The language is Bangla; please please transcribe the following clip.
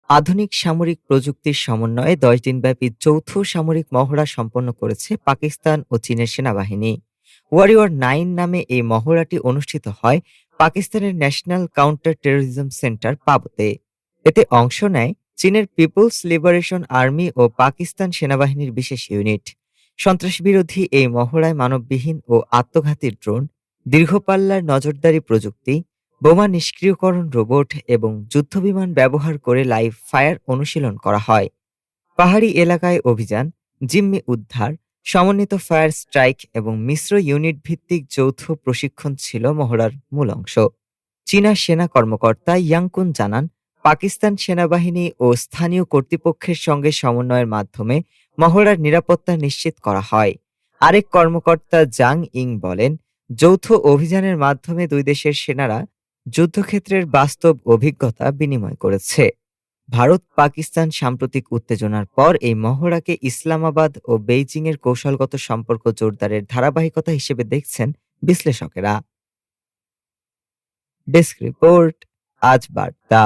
আধুনিক সামরিক প্রযুক্তির সমন্বয়ে ১০ দিনব্যাপী যৌথ সামরিক মহড়া সম্পন্ন করেছে পাকিস্তান ও চীনের সেনাবাহিনী। ওয়ারিয়র ৯ নামে এই মহড়াটি অনুষ্ঠিত হয় পাকিস্তানের ন্যাশনাল কাউন্টার টেরোরিজম সেন্টার পাবতে। এতে অংশ নেয় চীনের পিপলস লিবারেশন আর্মি ও পাকিস্তান সেনাবাহিনীর বিশেষ ইউনিট। সন্ত্রাসবিরোধী এই মহড়ায় মানববিহীন ও আত্মঘাতী ড্রোন, দীর্ঘপাল্লার নজরদারি প্রযুক্তি, বোমা নিষ্ক্রিয়করণ রোবট এবং যুদ্ধবিমান ব্যবহার করে লাইভ ফায়ার অনুশীলন করা হয়। পাহাড়ি এলাকায় অভিযান, জিম্মি উদ্ধার, সমন্বিত ফায়ার স্ট্রাইক এবং মিশ্র ইউনিট ভিত্তিক যৌথ প্রশিক্ষণ ছিল মহড়ার মূল অংশ। চীনা সেনা কর্মকর্তা ইয়াংকুন জানান, পাকিস্তান সেনাবাহিনী ও স্থানীয় কর্তৃপক্ষের সঙ্গে সমন্বয়ের মাধ্যমে মহড়ার নিরাপত্তা নিশ্চিত করা হয়। আরেক কর্মকর্তা জাং ইং বলেন, যৌথ অভিযানের মাধ্যমে দুই দেশের সেনারা যুদ্ধক্ষেত্রের বাস্তব অভিজ্ঞতা বিনিময় করেছে। ভারত পাকিস্তান সাম্প্রতিক উত্তেজনার পর এই মহড়াকে ইসলামাবাদ ও বেইজিংয়ের কৌশলগত সম্পর্ক জোরদারের ধারাবাহিকতা হিসেবে দেখছেন বিশ্লেষকেরা। ডেস্ক রিপোর্ট, আজ বার্তা।